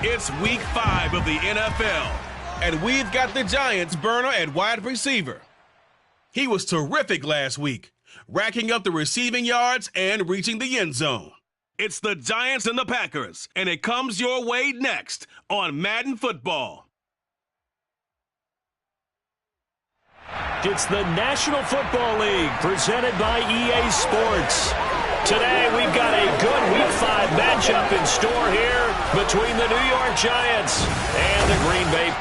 It's week 5 of the NFL, and we've got the Giants burner at wide receiver. He was terrific last week, racking up the receiving yards and reaching the end zone. It's the Giants and the Packers, and it comes your way next on Madden Football. It's the National Football League presented by EA Sports. Today we've got a good Week 5 matchup in store here between the New York Giants and the Green Bay.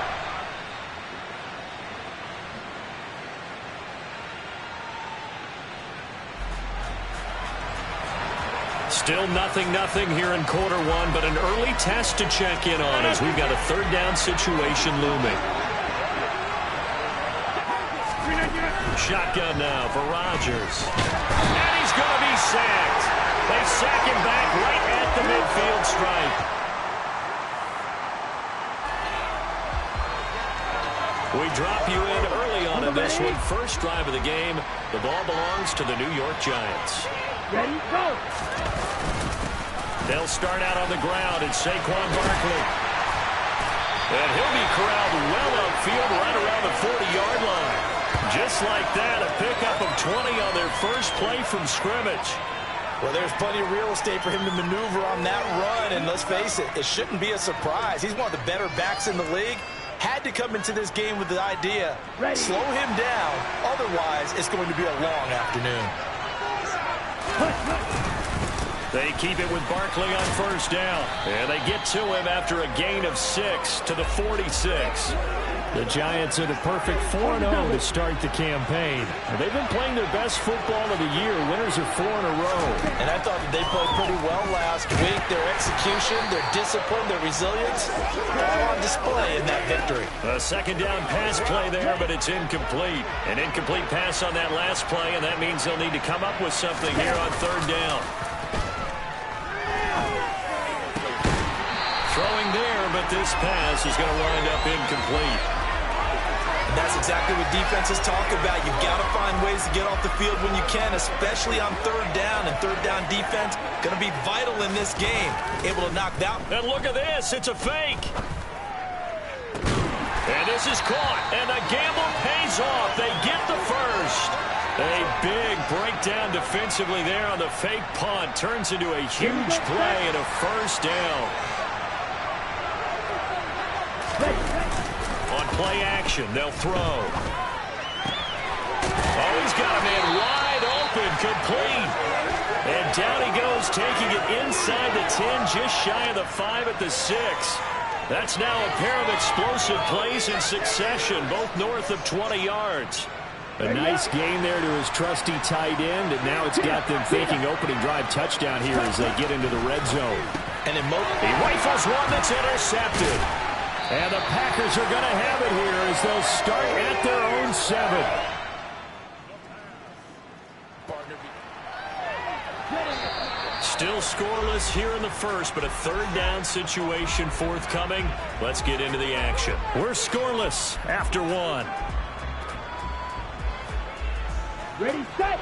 Still 0-0 here in quarter one, but an early test to check in on as we've got a third down situation looming. Shotgun now for Rodgers. And he's going to be sacked. They sack him back right at the midfield stripe. We drop you in early on in this one. First drive of the game. The ball belongs to the New York Giants. Ready, go! They'll start out on the ground. It's Saquon Barkley. And he'll be corralled well upfield right around the 40-yard line. Just like that, a pickup of 20 on their first play from scrimmage. Well, there's plenty of real estate for him to maneuver on that run, and let's face it, it shouldn't be a surprise. He's one of the better backs in the league. Had to come into this game with the idea, slow him down, otherwise it's going to be a long afternoon. They keep it with Barkley on first down, and they get to him after a gain of 6 to the 46. The Giants are the perfect 4-0 to start the campaign. They've been playing their best football of the year. Winners of 4 in a row. And I thought that they played pretty well last week. Their execution, their discipline, their resilience, all on display in that victory. A second down pass play there, but it's incomplete. An incomplete pass on that last play, and that means they'll need to come up with something here on third down. Throwing there, but this pass is going to wind up incomplete. And that's exactly what defenses talk about. You've got to find ways to get off the field when you can, especially on third down. And third down defense going to be vital in this game. Able to knock down. And look at this. It's a fake. And this is caught. And the gamble pays off. They get the first. A big breakdown defensively there on the fake punt. Turns into a huge play and a first down. On play action, they'll throw. Oh, he's got a man wide open, complete. And down he goes, taking it inside the 10, just shy of the 5 at the 6. That's now a pair of explosive plays in succession, both north of 20 yards. A nice gain there to his trusty tight end, and now it's got them thinking opening drive touchdown here as they get into the red zone. And he rifles one that's intercepted. And the Packers are going to have it here as they'll start at their own 7. Still scoreless here in the first, but a third down situation forthcoming. Let's get into the action. We're scoreless after 1. Ready, set!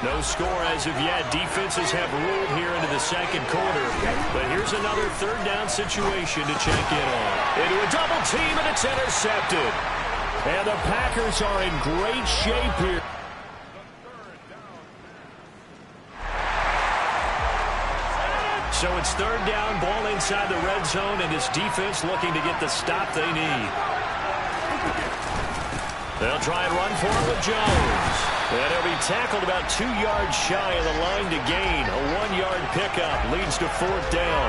No score as of yet. Defenses have ruled here into the second quarter. But here's another third down situation to check in on. Into a double team, and it's intercepted. And the Packers are in great shape here. So it's third down, ball inside the red zone, and this defense looking to get the stop they need. They'll try and run for it with Jones. And he'll be tackled about 2 yards shy of the line to gain. A 1-yard pickup leads to fourth down.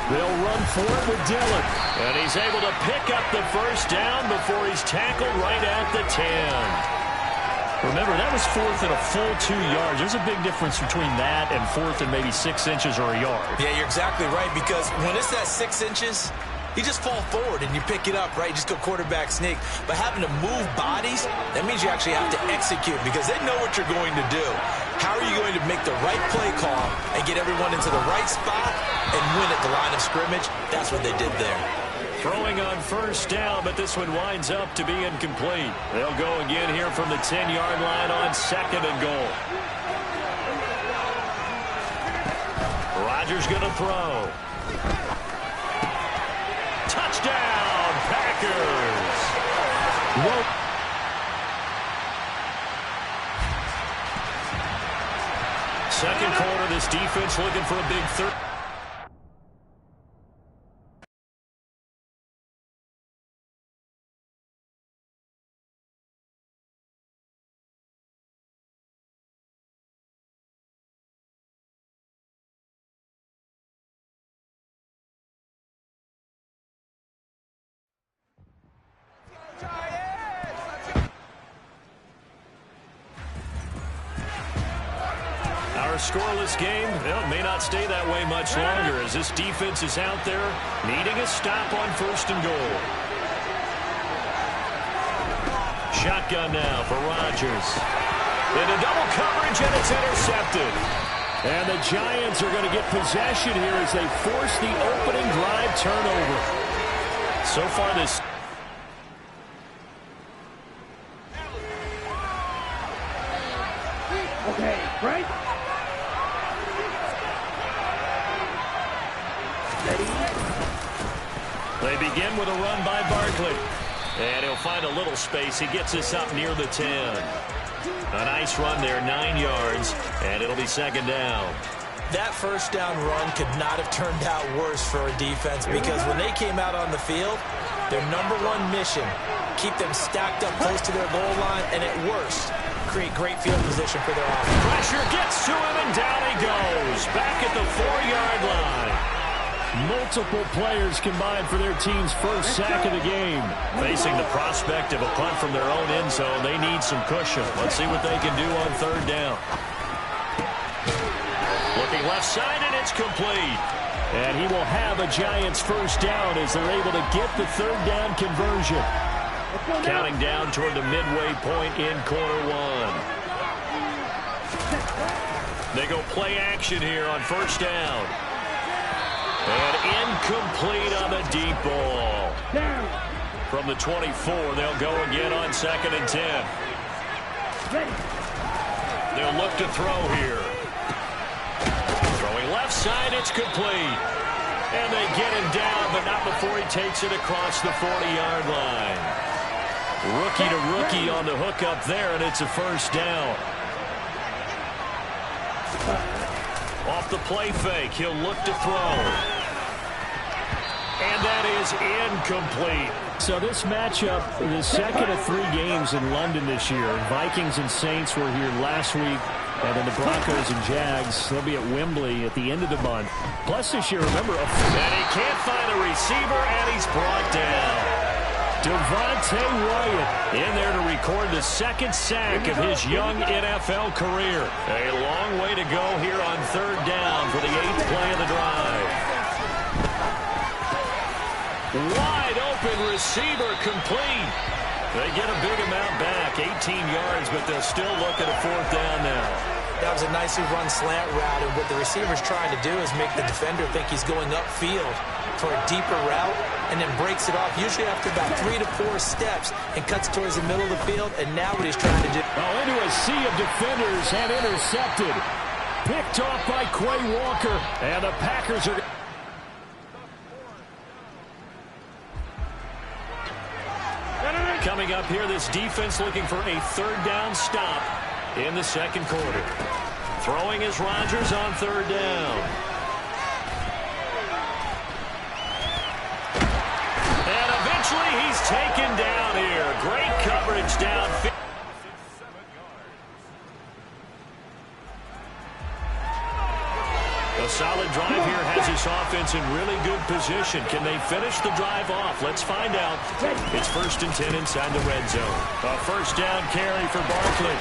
They'll run for it with Dillon. And he's able to pick up the first down before he's tackled right at the 10. Remember, that was fourth and a full 2 yards. There's a big difference between that and fourth and maybe 6 inches or a yard. Yeah, you're exactly right, because when it's that 6 inches, you just fall forward and you pick it up, right? You just go quarterback sneak. But having to move bodies, that means you actually have to execute because they know what you're going to do. How are you going to make the right play call and get everyone into the right spot and win at the line of scrimmage? That's what they did there. Throwing on first down, but this one winds up to be incomplete. They'll go again here from the 10-yard line on 2nd and goal. Rodgers going to throw. Touchdown, Packers! Whoa. Second quarter, this defense looking for a big third. Our scoreless game, well, it may not stay that way much longer as this defense is out there needing a stop on 1st and goal. Shotgun now for Rodgers. Into double coverage, and it's intercepted. And the Giants are going to get possession here as they force the opening drive turnover. So far this... Okay, right? They begin with a run by Barkley. And he'll find a little space. He gets us up near the 10. A nice run there, 9 yards, and it'll be 2nd down. That first down run could not have turned out worse for a defense because when they came out on the field, their #1 mission, keep them stacked up close to their goal line, and at worst, create great field position for their offense. Pressure gets to him, and down he goes. Back at the 4-yard line. Multiple players combined for their team's first sack of the game. Facing the prospect of a punt from their own end zone, they need some cushion. Let's see what they can do on 3rd down. Looking left side, and it's complete. And he will have a Giants first down as they're able to get the 3rd down conversion. Counting down toward the midway point in quarter 1. They go play action here on 1st down. And incomplete on the deep ball. From the 24, they'll go again on 2nd and 10. They'll look to throw here. Throwing left side, it's complete. And they get him down, but not before he takes it across the 40-yard line. Rookie to rookie on the hook up there, and it's a first down. Off the play fake, he'll look to throw. And that is incomplete. So this matchup, the second of 3 games in London this year. Vikings and Saints were here last week. And then the Broncos and Jags, they'll be at Wembley at the end of the month. Plus this year, remember, and he can't find a receiver, and he's brought down. Devontae Wyatt in there to record the 2nd sack of his young NFL career. A long way to go here on 3rd down for the 8th play of the drive. Wide open receiver complete. They get a big amount back, 18 yards, but they'll still look at a 4th down now. That was a nicely run slant route, and what the receiver's trying to do is make the defender think he's going upfield for a deeper route, and then breaks it off, usually after about 3 to 4 steps, and cuts towards the middle of the field, and now what he's trying to do. Oh, into a sea of defenders and intercepted. Picked off by Quay Walker, and the Packers are... Coming up here, this defense looking for a 3rd down stop in the 2nd quarter. Throwing is Rodgers on 3rd down. And eventually he's taken down here. Great coverage down. A solid drive here has this offense in really good position. Can they finish the drive off? Let's find out. It's 1st and 10 inside the red zone. A 1st down carry for Barkley.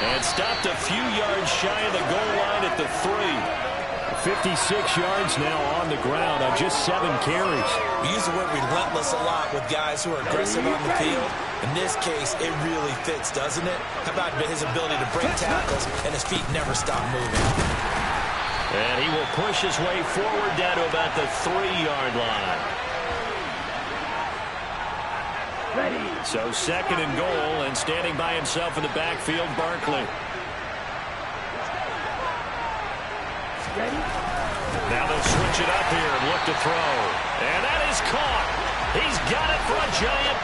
And stopped a few yards shy of the goal line at the 3. 56 yards now on the ground on just 7 carries. We use the word relentless a lot with guys who are aggressive on the field. In this case, it really fits, doesn't it? How about his ability to break tackles and his feet never stop moving? And he will push his way forward down to about the 3-yard line. So 2nd and goal, and standing by himself in the backfield, Barkley. Now they'll switch it up here and look to throw. And that is caught. He's got it for a Giant.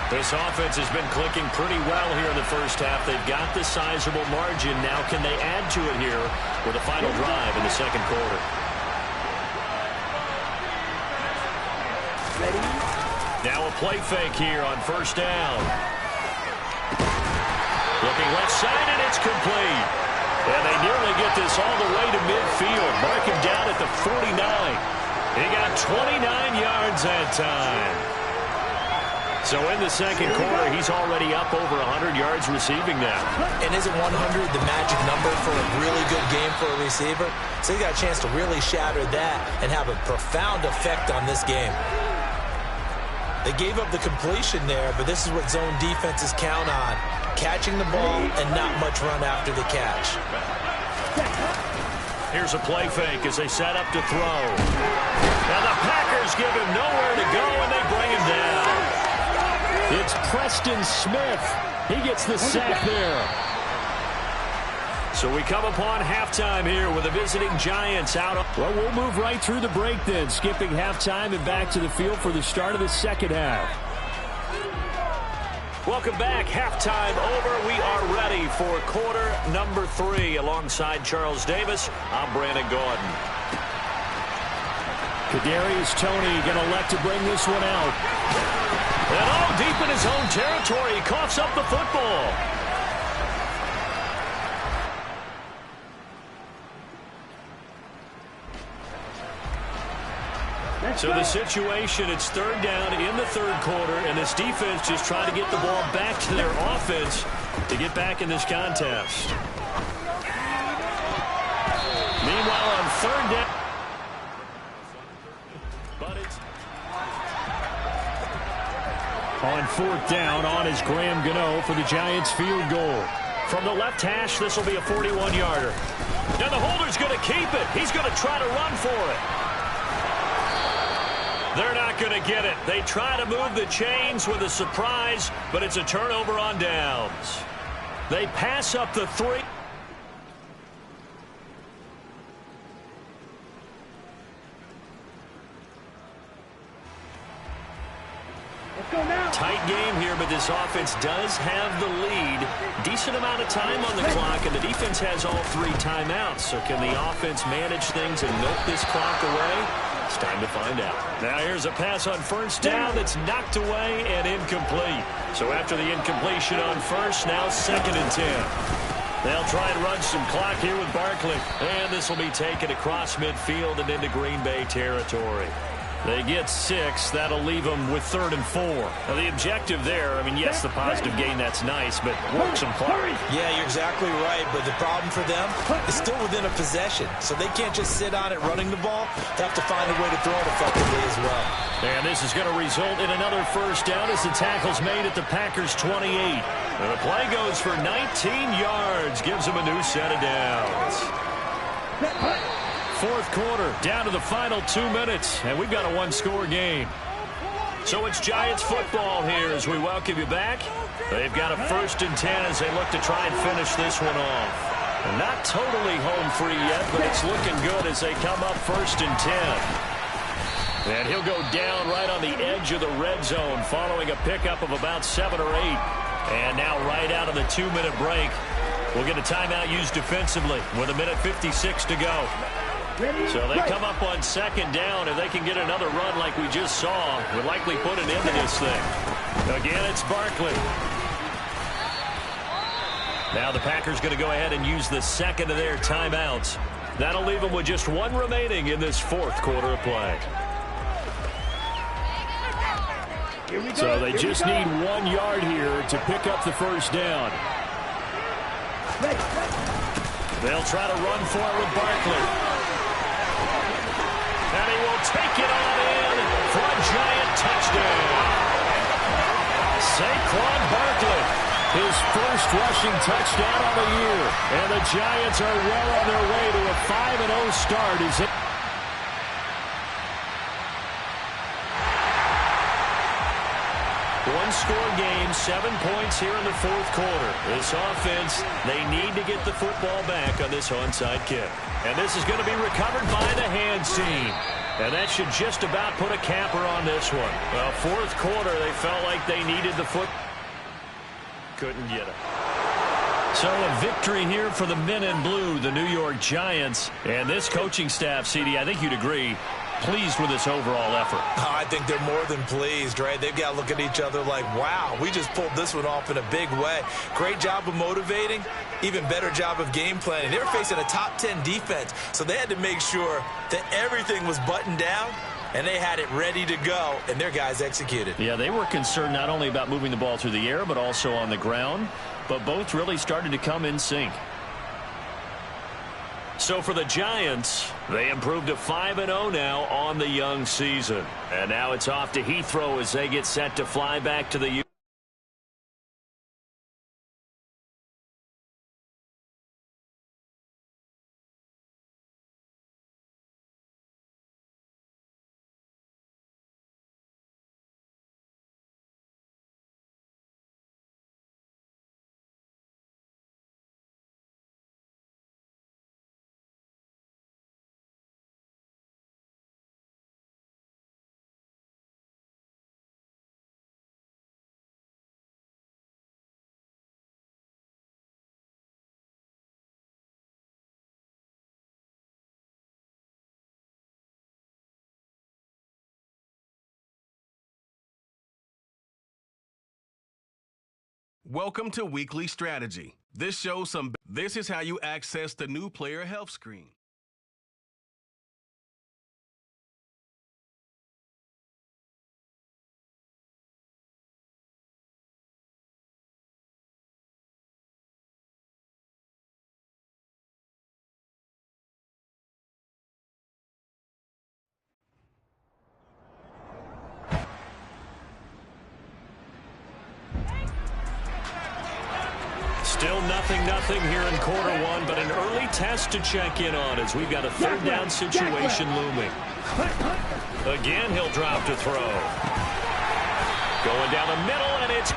This offense has been clicking pretty well here in the first half. They've got the sizable margin. Now can they add to it here with a final drive in the second quarter? Now a play fake here on first down. Looking left side, and it's complete. And they nearly get this all the way to midfield. Mark him down at the 49. He got 29 yards that time. So in the second quarter, he's already up over 100 yards receiving now. And isn't 100 the magic number for a really good game for a receiver? So he got a chance to really shatter that and have a profound effect on this game. They gave up the completion there, but this is what zone defenses count on. Catching the ball and not much run after the catch. Here's a play fake as they set up to throw. And the Packers give him nowhere to go, and they bring him down. It's Preston Smith. He gets the sack there. So we come upon halftime here with the visiting Giants out. Well, we'll move right through the break then, skipping halftime and back to the field for the start of the second half. Welcome back. Halftime over. We are ready for quarter number 3. Alongside Charles Davis, I'm Brandon Gordon. Kadarius Toney going to elect to bring this one out. And all deep in his own territory, he coughs up the football. So the situation, it's 3rd down in the 3rd quarter, and this defense just trying to get the ball back to their offense to get back in this contest. Meanwhile, on 3rd down. But it's on 4th down, on is Graham Gano for the Giants field goal. From the left hash, this will be a 41-yarder. Now the holder's going to keep it. He's going to try to run for it. They're not going to get it. They try to move the chains with a surprise, but it's a turnover on downs. They pass up the 3. Tight game here, but this offense does have the lead. Decent amount of time on the clock, and the defense has all 3 timeouts. So can the offense manage things and milk this clock away? It's time to find out. Now here's a pass on first down that's knocked away and incomplete. So after the incompletion on first, now 2nd and 10. They'll try and run some clock here with Barkley. And this will be taken across midfield and into Green Bay territory. They get 6. That'll leave them with 3rd and 4. Now, the objective there, I mean, yes, the positive gain, that's nice, but work some clock. Yeah, you're exactly right, but the problem for them is still within a possession, so they can't just sit on it running the ball. They have to find a way to throw it effectively as well. And this is going to result in another first down as the tackle's made at the Packers' 28. And the play goes for 19 yards, gives them a new set of downs. 4th quarter, down to the final 2 minutes, and we've got a 1-score game. So it's Giants football here as we welcome you back. They've got a 1st and 10 as they look to try and finish this one off. And not totally home free yet, but it's looking good as they come up 1st and 10. And he'll go down right on the edge of the red zone following a pickup of about 7 or 8. And now right out of the 2-minute break, we'll get a timeout used defensively with 1:56 to go. So they come up on 2nd down. If they can get another run like we just saw, would likely put an end to this thing. Again, it's Barkley. Now the Packers going to go ahead and use the 2nd of their timeouts. That'll leave them with just 1 remaining in this 4th quarter of play. So they just need 1 yard here to pick up the first down. They'll try to run for it with Barkley. And he will take it on in for a Giant touchdown. Saquon Barkley, his first rushing touchdown of the year. And the Giants are well on their way to a 5-0 start. one-score game, 7 points here in the fourth quarter. This offense, they need to get the football back on this onside kick. And this is going to be recovered by the hands team. And that should just about put a capper on this one. Well, fourth quarter, they felt like they needed the foot. Couldn't get it. So a victory here for the men in blue, the New York Giants. And this coaching staff, CD, I think you'd agree, pleased with this overall effort. I think they're more than pleased, right? They've got to look at each other like, wow, we just pulled this one off in a big way. Great job of motivating, even better job of game planning. They were facing a top 10 defense, so they had to make sure that everything was buttoned down, and they had it ready to go, and their guys executed. Yeah, they were concerned not only about moving the ball through the air, but also on the ground, but both really started to come in sync. So for the Giants, they improved to 5-0 now on the young season. And now it's off to Heathrow as they get set to fly back to the U. Welcome to Weekly Strategy. This is how you access the new player health screen. Still 0-0 here in quarter one, but an early test to check in on as we've got a third down situation looming. Again, he'll drop to throw. Going down the middle, and it's...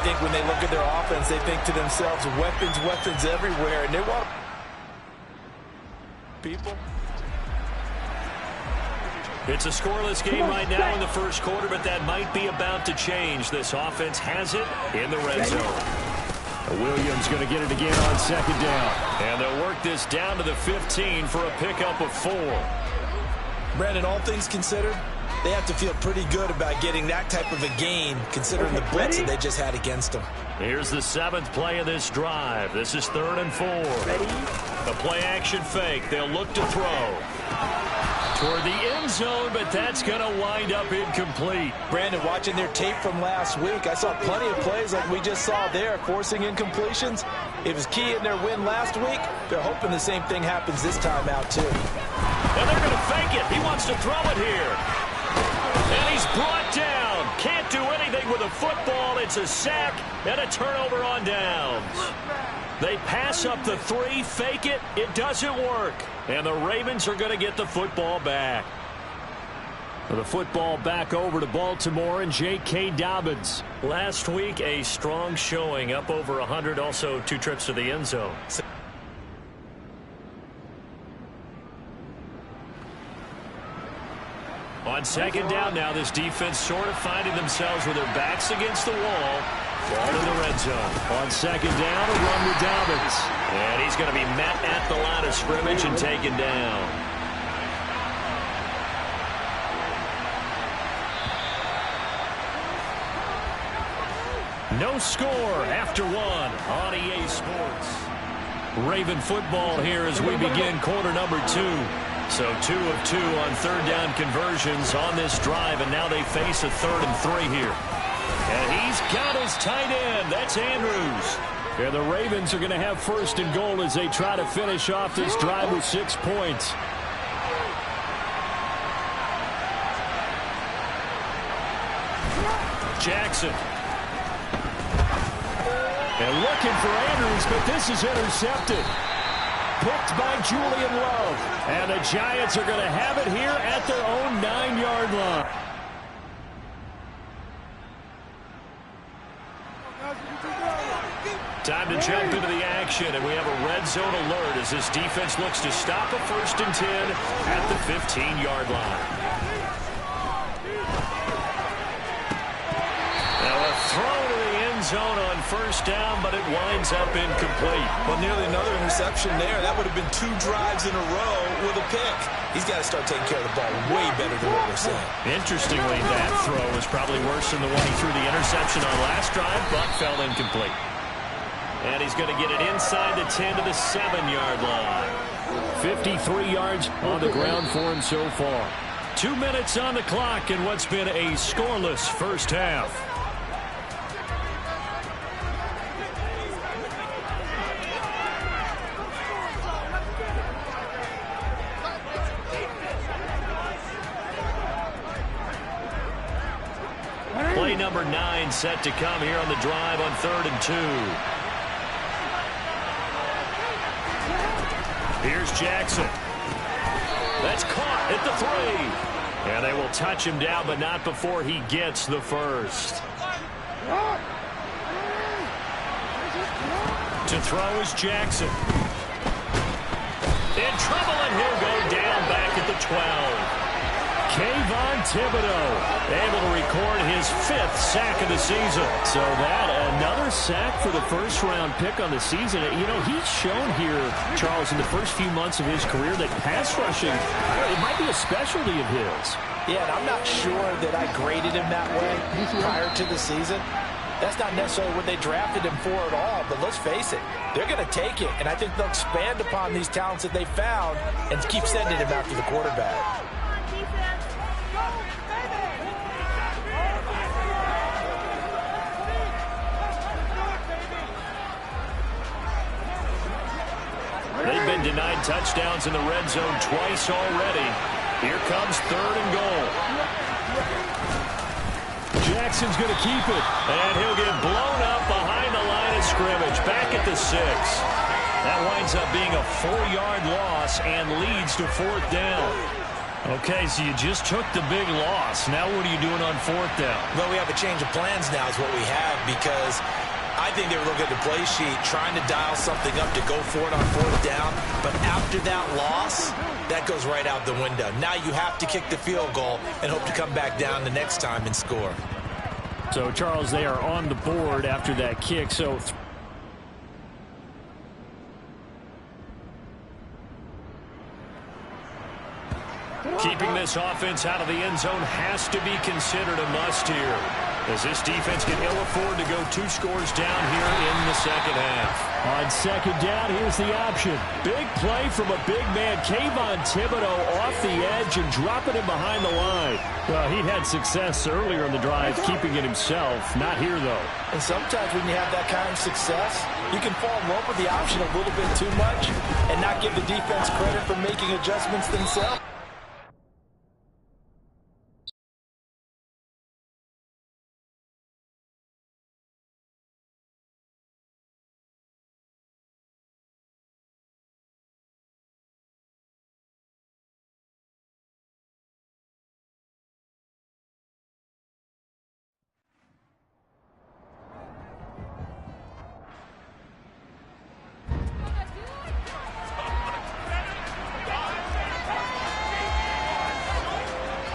think when they look at their offense, they think to themselves, weapons, weapons everywhere, and they want people. It's a scoreless game right now in the first quarter, but that might be about to change. This offense has it in the red zone. Williams going to get it again on second down. And they'll work this down to the 15 for a pickup of 4. Brandon, all things considered, they have to feel pretty good about getting that type of a gain, considering the blitz that they just had against them. Here's the 7th play of this drive. This is 3rd and 4. A play-action fake. They'll look to throw toward the end zone, but that's going to wind up incomplete. Brandon, watching their tape from last week, I saw plenty of plays like we just saw there, forcing incompletions. It was key in their win last week. They're hoping the same thing happens this time out, too. And they're going to fake it. He wants to throw it here. And he's brought down. Can't do anything with a football. It's a sack and a turnover on downs. They pass up the 3, fake it. It doesn't work. And the Ravens are going to get the football back. The football back over to Baltimore and J.K. Dobbins. Last week, a strong showing, up over 100, also 2 trips to the end zone. On second down now, this defense sort of finding themselves with their backs against the wall. Ball in the red zone. On second down, a run with Dobbins. And he's going to be met at the line of scrimmage and taken down. No score after 1 on EA Sports. Raven football here as we begin quarter number 2. So 2 of 2 on 3rd down conversions on this drive, and now they face a 3rd and 3 here. And he's got his tight end. That's Andrews. And the Ravens are going to have 1st and goal as they try to finish off this drive with 6 points. Jackson. And looking for Andrews, but this is intercepted. Picked by Julian Love. And the Giants are going to have it here at their own 9-yard line. Time to jump into the action, and we have a red zone alert as this defense looks to stop a 1st and 10 at the 15-yard line. Now a throw to the end zone on 1st down, but it winds up incomplete. Well, nearly another interception there. That would have been 2 drives in a row with a pick. He's got to start taking care of the ball way better than what we're seeing. Interestingly, that throw was probably worse than the one he threw the interception on last drive, but fell incomplete. And he's going to get it inside the 10 to the 7-yard line. 53 yards on the ground for him so far. 2 minutes on the clock in what's been a scoreless first half. Play number 9 set to come here on the drive on 3rd and 2. Here's Jackson. That's caught at the 3. And they will touch him down, but not before he gets the 1st. To throw is Jackson. In trouble, and he'll go down back at the 12. Kayvon Thibodeau able to record his 5th sack of the season. So that, another sack for the 1st-round pick on the season. You know, he's shown here, Charles, in the first few months of his career that pass rushing, it might be a specialty of his. Yeah, and I'm not sure that I graded him that way prior to the season. That's not necessarily what they drafted him for at all, but let's face it, they're going to take it, and I think they'll expand upon these talents that they found and keep sending him after the quarterback. They've been denied touchdowns in the red zone twice already. Here comes 3rd and goal. Jackson's going to keep it, and he'll get blown up behind the line of scrimmage, back at the 6. That winds up being a 4-yard loss and leads to 4th down. Okay, so you just took the big loss. Now what are you doing on fourth down? Well, we have a change of plans now is what we have, because I think they were looking at the play sheet, trying to dial something up to go for it on fourth down. But after that loss, that goes right out the window. Now you have to kick the field goal and hope to come back down the next time and score. So, Charles, they are on the board after that kick. So keeping this offense out of the end zone has to be considered a must here, as this defense can ill afford to go 2 scores down here in the second half. On second down, here's the option. Big play from a big man, Kayvon Thibodeau, off the edge and dropping him behind the line. Well, he had success earlier in the drive, keeping it himself. Not here, though. And sometimes when you have that kind of success, you can fall in love with the option a little bit too much and not give the defense credit for making adjustments themselves.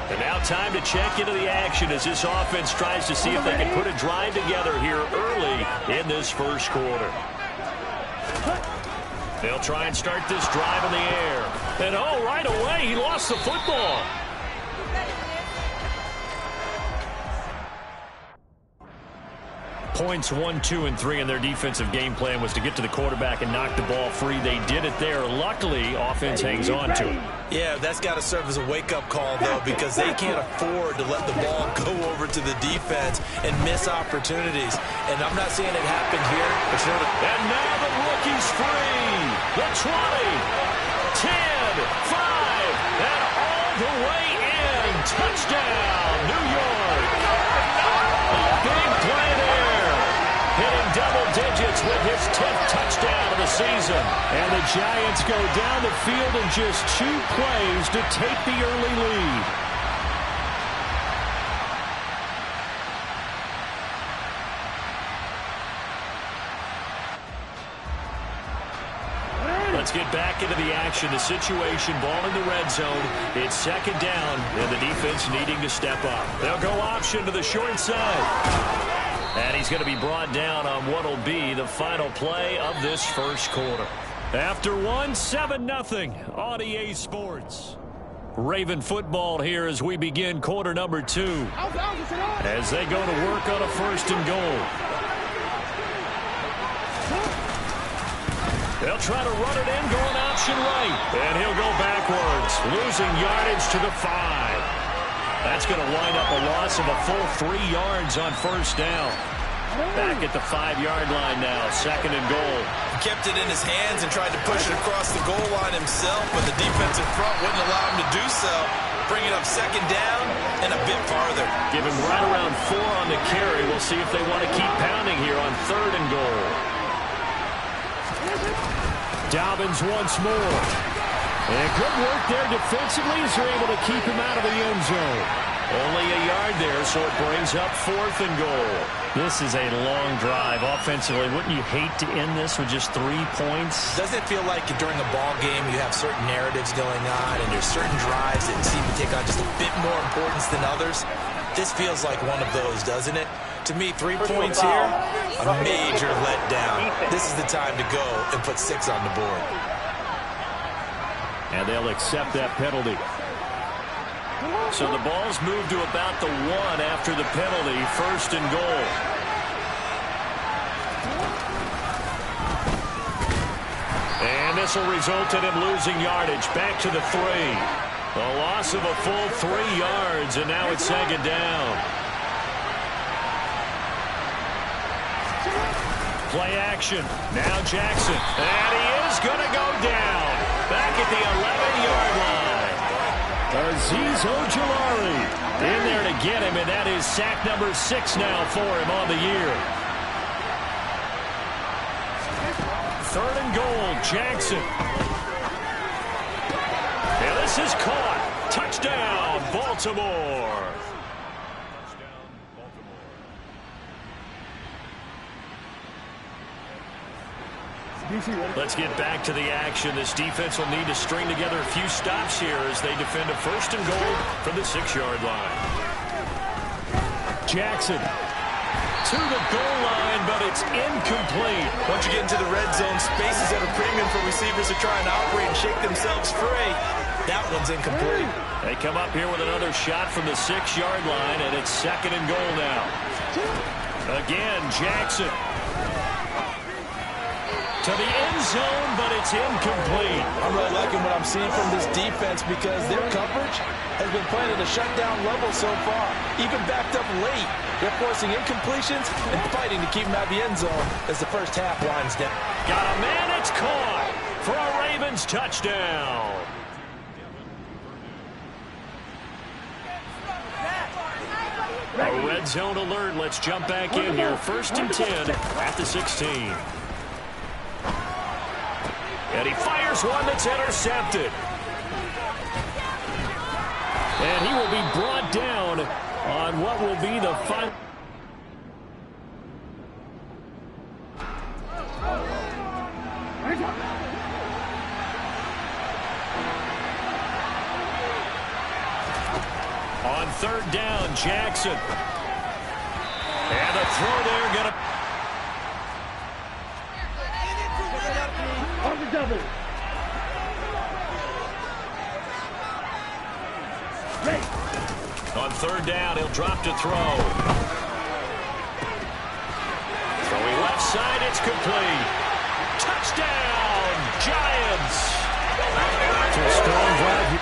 And now time to check into the action as this offense tries to see if they can put a drive together here early in this first quarter. They'll try and start this drive in the air. And oh, right away, he lost the football. Points 1, 2, and 3 in their defensive game plan was to get to the quarterback and knock the ball free. They did it there. Luckily, offense hangs on to it. Yeah, that's got to serve as a wake-up call, though, because they can't afford to let the ball go over to the defense and miss opportunities. And I'm not saying it happened here, but you know. And now the rookie's free. The 20, 10, 5, and all the way in. Touchdown, New York. Big play there. Hitting double digits with his 10th touchdown of the season. And the Giants go down the field in just 2 plays to take the early lead. Let's get back into the action. The situation, ball in the red zone. It's second down, and the defense needing to step up. They'll go option to the short side. And he's going to be brought down on what will be the final play of this first quarter. After 7-0 on EA Sports. Raven football here as we begin quarter number 2. As they go to work on a 1st and goal. They'll try to run it in, going option right. And he'll go backwards, losing yardage to the 5. That's going to wind up a loss of a full 3 yards on 1st down. Back at the 5-yard line now, 2nd and goal. He kept it in his hands and tried to push it across the goal line himself, but the defensive front wouldn't allow him to do so. Bring it up 2nd down and a bit farther. Give him right around 4 on the carry. We'll see if they want to keep pounding here on 3rd and goal. Dobbins once more. And good work there defensively as they're able to keep him out of the end zone. Only a yard there, so it brings up 4th and goal. This is a long drive offensively. Wouldn't you hate to end this with just 3 points? Doesn't it feel like during a ball game you have certain narratives going on and there's certain drives that seem to take on just a bit more importance than others? This feels like one of those, doesn't it? To me, 3 points here, a major letdown. This is the time to go and put 6 on the board. And they'll accept that penalty. So the ball's moved to about the 1 after the penalty, 1st and goal. And this will result in him losing yardage back to the 3. A loss of a full 3 yards, and now it's 2nd down. Play action. Now Jackson. And he is going to go down. Back at the 11-yard line. Azeez Ojulari in there to get him, and that is sack number 6 now for him on the year. 3rd and goal, Jackson. And this is caught. Touchdown, Baltimore. Let's get back to the action. This defense will need to string together a few stops here as they defend a 1st and goal from the 6-yard line. Jackson to the goal line, but it's incomplete. Once you get into the red zone, spaces at a premium for receivers to try and operate and shake themselves free. That one's incomplete. They come up here with another shot from the 6-yard line, and it's 2nd and goal now. Again, Jackson to the end zone, but it's incomplete. I'm really liking what I'm seeing from this defense because their coverage has been playing at a shutdown level so far. Even backed up late, they're forcing incompletions and fighting to keep them out of the end zone as the first half winds down. Got a man, it's caught for a Ravens touchdown. A red zone alert. Let's jump back in here. 1st and 10 at the 16. And he fires one that's intercepted. And he will be brought down on what will be the final. On 3rd down, Jackson. And a throw there, gonna. On the double. On 3rd down, he'll drop to throw. Throwing left side, it's complete. Touchdown, Giants. It's a strong drive.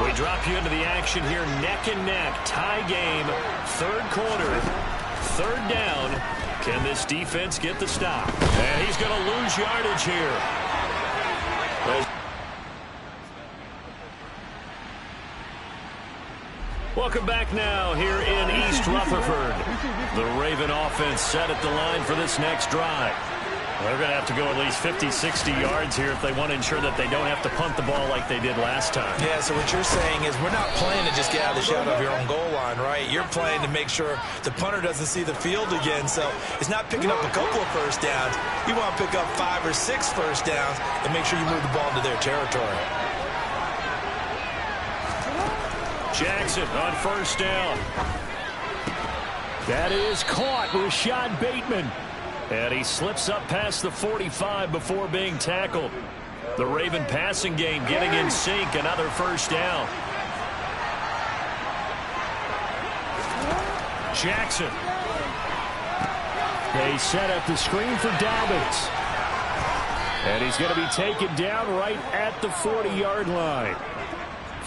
We drop you into the action here, neck and neck, tie game, 3rd quarter, 3rd down. Can this defense get the stop? And he's going to lose yardage here. Welcome back now here in East Rutherford. The Raven offense set at the line for this next drive. They're going to have to go at least 50, 60 yards here if they want to ensure that they don't have to punt the ball like they did last time. Yeah, so what you're saying is we're not playing to just get out of the shadow of your own goal line, right? You're playing to make sure the punter doesn't see the field again. So it's not picking up a couple of first downs. You want to pick up 5 or 6 first downs and make sure you move the ball into their territory. Jackson on 1st down. That is caught. Rashad Bateman. And he slips up past the 45 before being tackled. The Raven passing game getting in sync. Another 1st down. Jackson. They set up the screen for Dobbins. And he's going to be taken down right at the 40-yard line.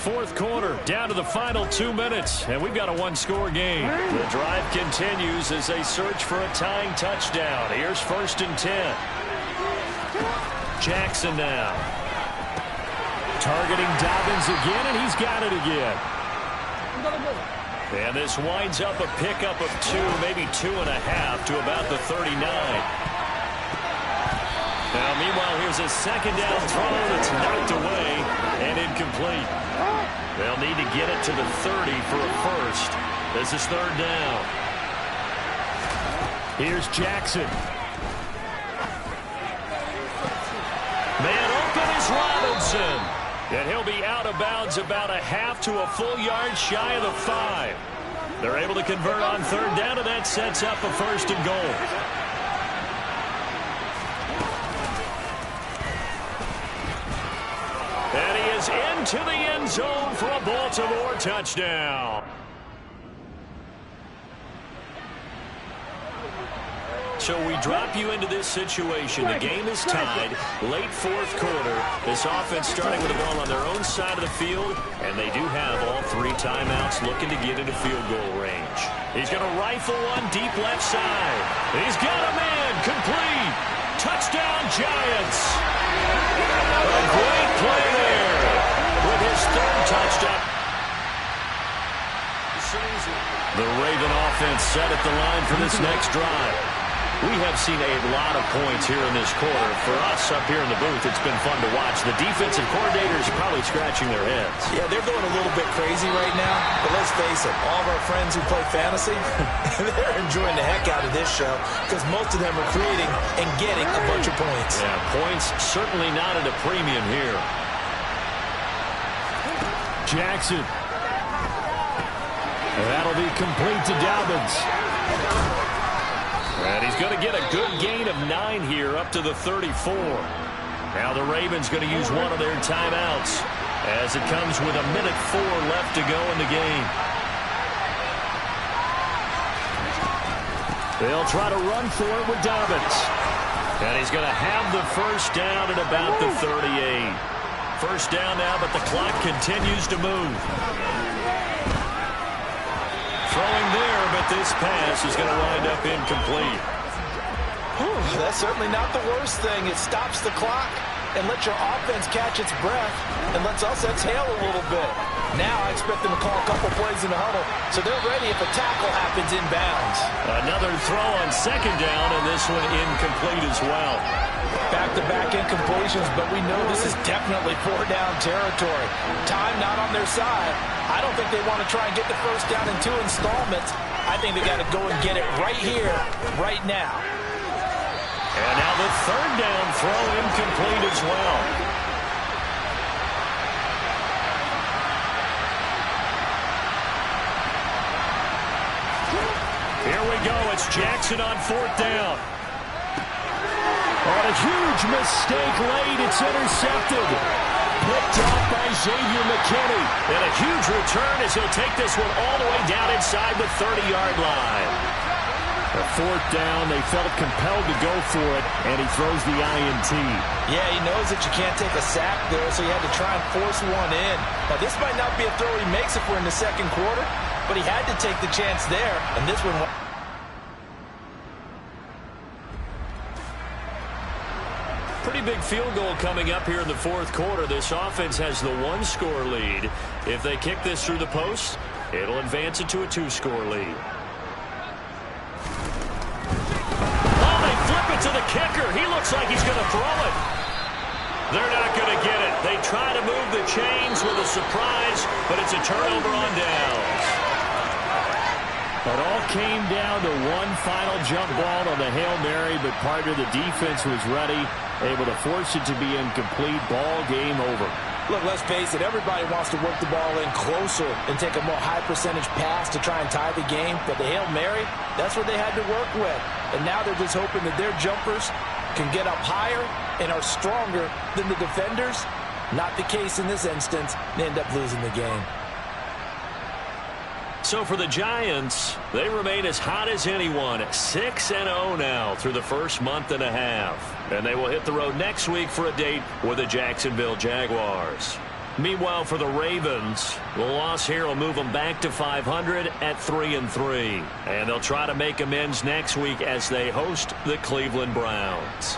4th quarter, down to the final 2 minutes, and we've got a 1-score game. The drive continues as they search for a tying touchdown. Here's 1st and 10. Jackson now. Targeting Dobbins again, and he's got it again. And this winds up a pickup of 2, maybe 2.5 to about the 39. Now, meanwhile, here's a 2nd down throw that's knocked away and incomplete. They'll need to get it to the 30 for a 1st. This is 3rd down. Here's Jackson. Man open is Robinson. And he'll be out of bounds about a half to a full yard shy of the 5. They're able to convert on 3rd down, and that sets up a 1st and goal. And he is into the end zone for a Baltimore touchdown. So we drop you into this situation. The game is tied. Late 4th quarter. This offense starting with the ball on their own side of the field. And they do have all 3 timeouts looking to get into field goal range. He's going to rifle one deep left side. He's got a man. Complete. Touchdown, Giants. A great play there with his 3rd touchdown. The Raven offense set at the line for this next drive. We have seen a lot of points here in this quarter. For us up here in the booth, it's been fun to watch. The defensive coordinators are probably scratching their heads. Yeah, they're going a little bit crazy right now. But let's face it, all of our friends who play fantasy, they're enjoying the heck out of this show because most of them are creating and getting a bunch of points. Yeah, points certainly not at a premium here. Jackson. That'll be complete to Dobbins. And he's going to get a good gain of 9 here up to the 34. Now the Ravens going to use one of their timeouts as it comes with 1:04 left to go in the game. They'll try to run for it with Dobbins. And he's going to have the first down at about the 38. First down now, but the clock continues to move. Throwing there, but this pass is going to wind up incomplete. That's certainly not the worst thing. It stops the clock and lets your offense catch its breath and lets us exhale a little bit. Now I expect them to call a couple plays in the huddle so they're ready if a tackle happens inbounds. Another throw on second down, and this one incomplete as well. Back-to-back incompletions, but we know this is definitely 4-down territory. Time not on their side. I don't think they want to try and get the first down in 2 installments. I think they got to go and get it right here, right now. And now the third down throw incomplete as well. Here we go. It's Jackson on 4th down. On a huge mistake late. It's intercepted. Picked off by Xavier McKinney. And a huge return as he'll take this one all the way down inside the 30-yard line. A 4th down, they felt compelled to go for it, and he throws the INT. Yeah, he knows that you can't take a sack there, so he had to try and force one in. Now, this might not be a throw he makes if we're in the second quarter, but he had to take the chance there, and this one... Pretty big field goal coming up here in the 4th quarter. This offense has the 1-score lead. If they kick this through the post, it'll advance it to a 2-score lead. To the kicker. He looks like he's going to throw it. They're not going to get it. They try to move the chains with a surprise, but it's a turnover on downs. It all came down to one final jump ball on the Hail Mary, but part of the defense was ready, able to force it to be incomplete. Ball game over. Look, let's face it, everybody wants to work the ball in closer and take a more high-percentage pass to try and tie the game. But the Hail Mary, that's what they had to work with. And now they're just hoping that their jumpers can get up higher and are stronger than the defenders. Not the case in this instance. They end up losing the game. So for the Giants, they remain as hot as anyone. 6-0 now through the first month and a half. And they will hit the road next week for a date with the Jacksonville Jaguars. Meanwhile, for the Ravens, the loss here will move them back to 500 at 3-3. And they'll try to make amends next week as they host the Cleveland Browns.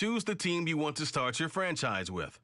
choose the team you want to start your franchise with.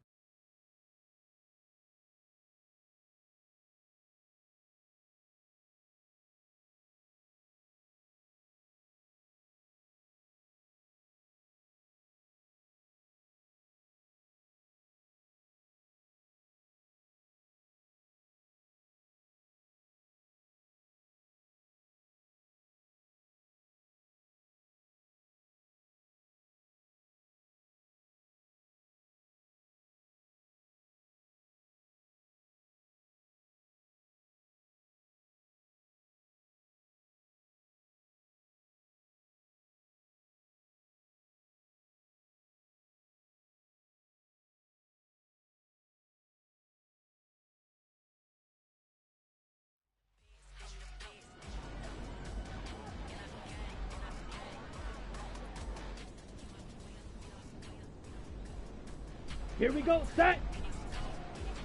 Here we go, set.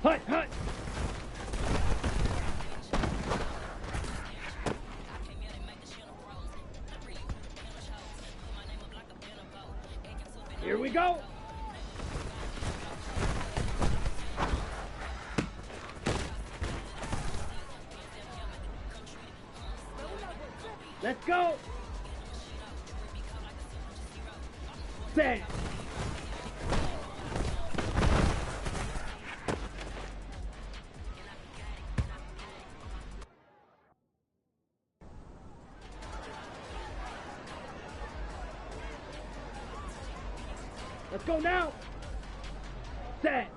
Hut, hut. Here we go. Let's go. Set. Let's go now. Set.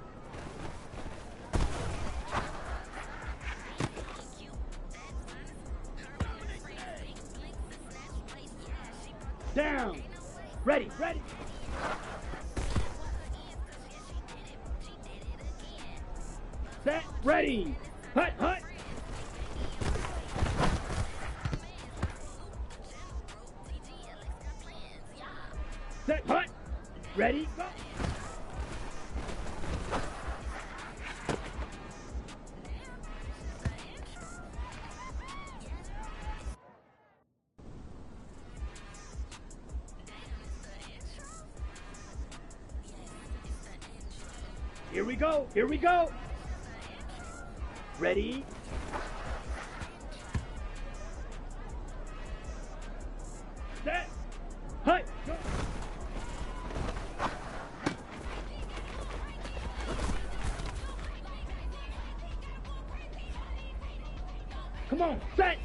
Down. Ready, ready. Set, ready. Hut, hut. Set, hut. Ready, go. Here we go, here we go. Ready. Set. Hut, go. Come on, set!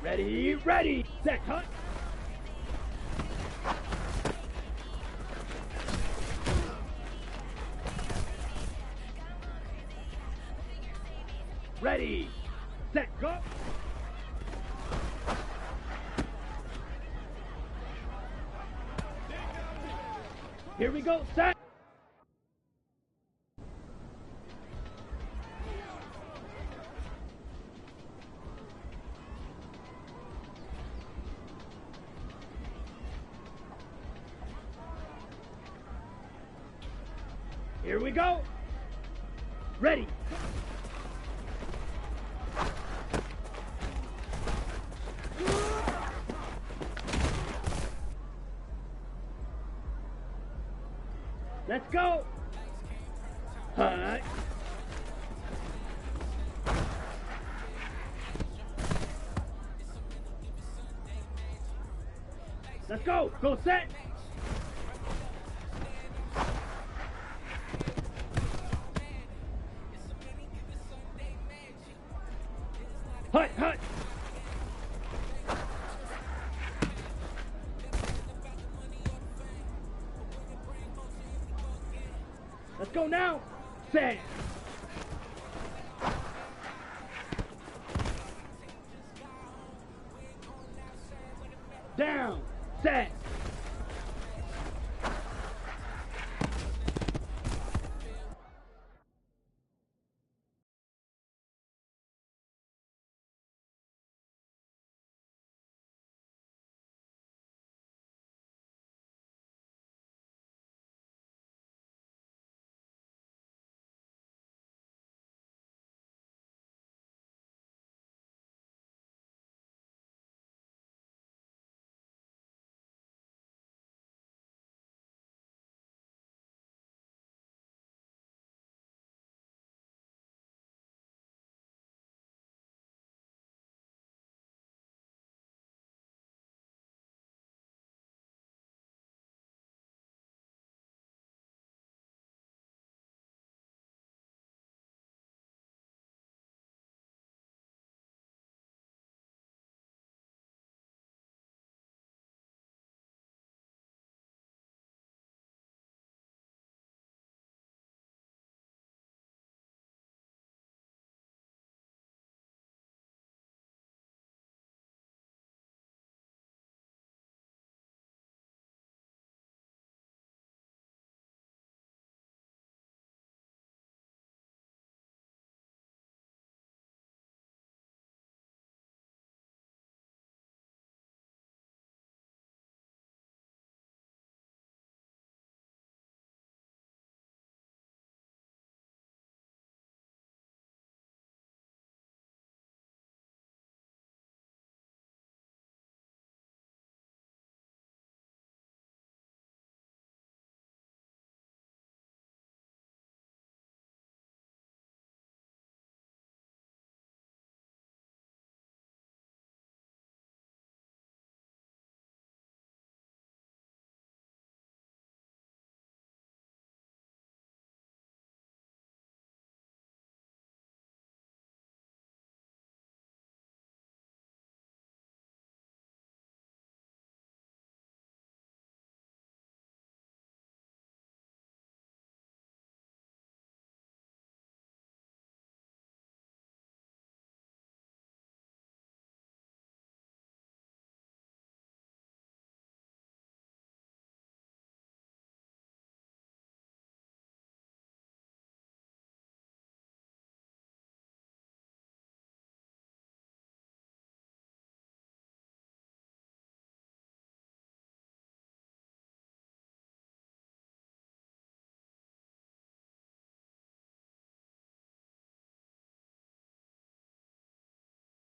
Ready, ready! Set, hut! Ready, set, go! Here we go, set! Here we go! Ready! Let's go! Hut! Let's go! Go set! Hut! Hut! Let's go now! Set! Down! Set!